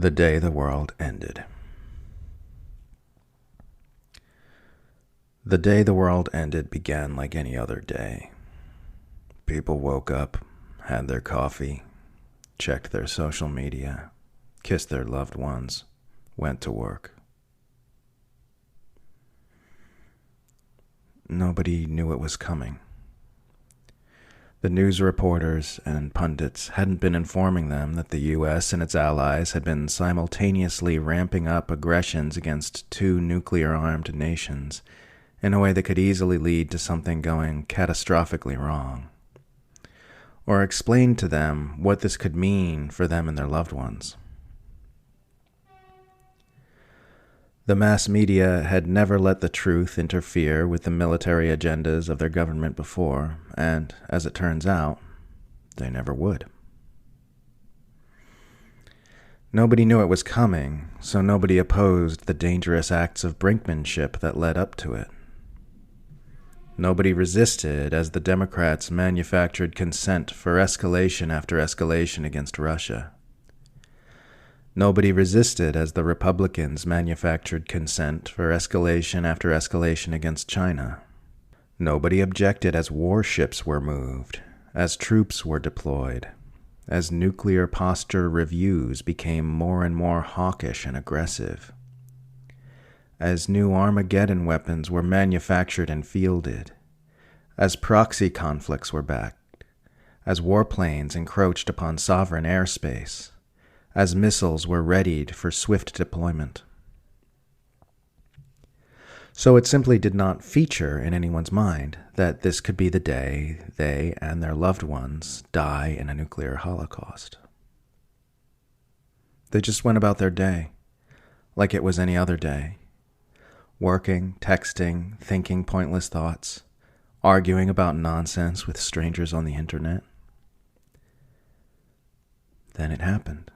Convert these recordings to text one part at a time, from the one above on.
The day the world ended. The day the world ended began like any other day. People woke up, had their coffee, checked their social media, kissed their loved ones, went to work. Nobody knew it was coming. The news reporters and pundits hadn't been informing them that the U.S. and its allies had been simultaneously ramping up aggressions against two nuclear-armed nations in a way that could easily lead to something going catastrophically wrong, or explain to them what this could mean for them and their loved ones. The mass media had never let the truth interfere with the military agendas of their government before, and, as it turns out, they never would. Nobody knew it was coming, so nobody opposed the dangerous acts of brinkmanship that led up to it. Nobody resisted as the Democrats manufactured consent for escalation after escalation against Russia. Nobody resisted as the Republicans manufactured consent for escalation after escalation against China. Nobody objected as warships were moved, as troops were deployed, as nuclear posture reviews became more and more hawkish and aggressive, as new Armageddon weapons were manufactured and fielded, as proxy conflicts were backed, as warplanes encroached upon sovereign airspace, as missiles were readied for swift deployment. So it simply did not feature in anyone's mind that this could be the day they and their loved ones die in a nuclear holocaust. They just went about their day like it was any other day, working, texting, thinking pointless thoughts, arguing about nonsense with strangers on the internet. Then it happened.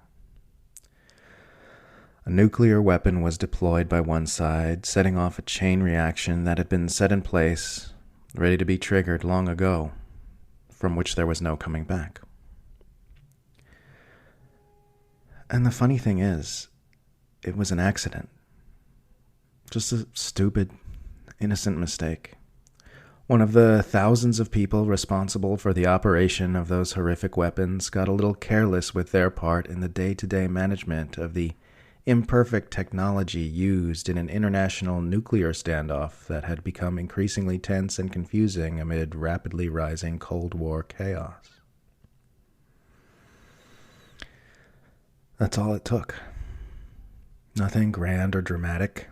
A nuclear weapon was deployed by one side, setting off a chain reaction that had been set in place, ready to be triggered long ago, from which there was no coming back. And the funny thing is, it was an accident. Just a stupid, innocent mistake. One of the thousands of people responsible for the operation of those horrific weapons got a little careless with their part in the day-to-day management of the imperfect technology used in an international nuclear standoff that had become increasingly tense and confusing amid rapidly rising Cold War chaos. That's all it took. Nothing grand or dramatic,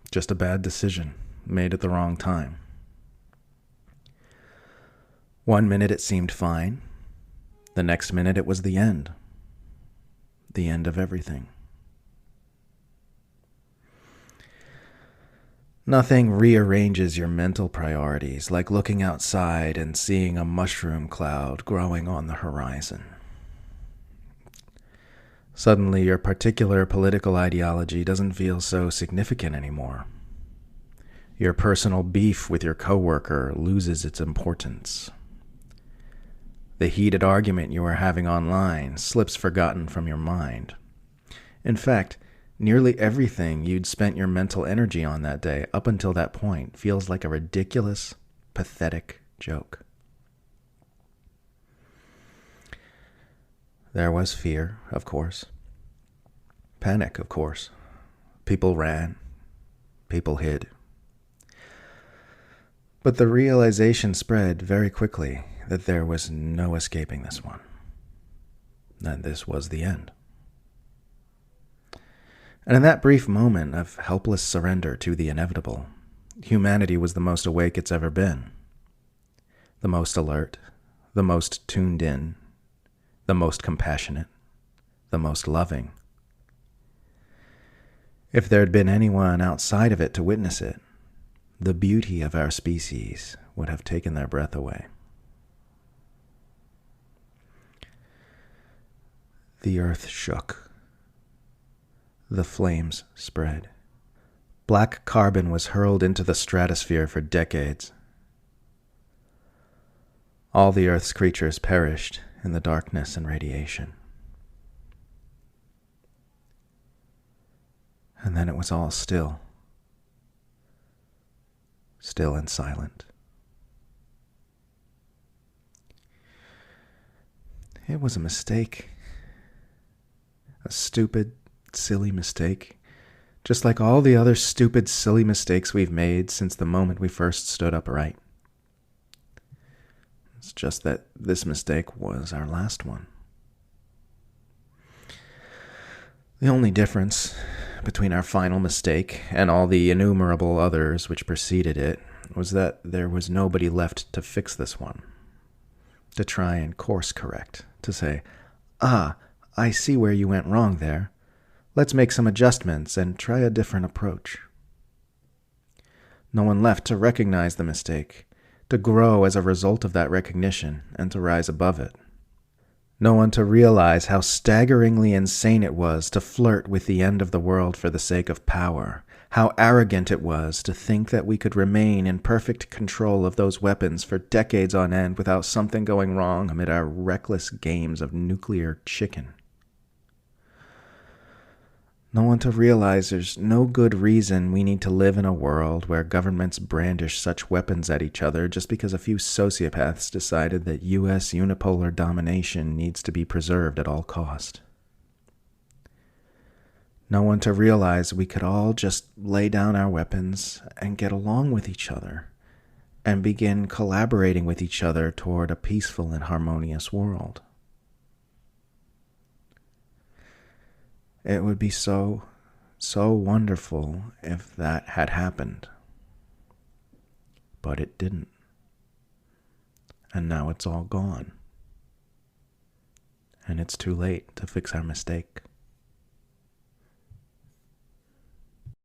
just a bad decision made at the wrong time. 1 minute it seemed fine, the next minute it was the end of everything. Nothing rearranges your mental priorities like looking outside and seeing a mushroom cloud growing on the horizon. Suddenly, your particular political ideology doesn't feel so significant anymore. Your personal beef with your coworker loses its importance. The heated argument you were having online slips forgotten from your mind. In fact, nearly everything you'd spent your mental energy on that day up until that point feels like a ridiculous, pathetic joke. There was fear, of course. Panic, of course. People ran. People hid. But the realization spread very quickly that there was no escaping this one. That this was the end. And in that brief moment of helpless surrender to the inevitable, humanity was the most awake it's ever been. The most alert, the most tuned in, the most compassionate, the most loving. If there had been anyone outside of it to witness it, the beauty of our species would have taken their breath away. The earth shook. The flames spread. Black carbon was hurled into the stratosphere for decades. All the Earth's creatures perished in the darkness and radiation. And then it was all still. Still and silent. It was a mistake. A stupid, silly mistake. Just like all the other stupid, silly mistakes we've made since the moment we first stood upright. It's just that this mistake was our last one. The only difference between our final mistake and all the innumerable others which preceded it was that there was nobody left to fix this one, to try and course correct, to say, I see where you went wrong there. Let's make some adjustments and try a different approach. No one left to recognize the mistake, to grow as a result of that recognition and to rise above it. No one to realize how staggeringly insane it was to flirt with the end of the world for the sake of power, how arrogant it was to think that we could remain in perfect control of those weapons for decades on end without something going wrong amid our reckless games of nuclear chicken. No one to realize there's no good reason we need to live in a world where governments brandish such weapons at each other just because a few sociopaths decided that U.S. unipolar domination needs to be preserved at all cost. No one to realize we could all just lay down our weapons and get along with each other and begin collaborating with each other toward a peaceful and harmonious world. It would be so wonderful if that had happened. But it didn't. And now it's all gone. And it's too late to fix our mistake.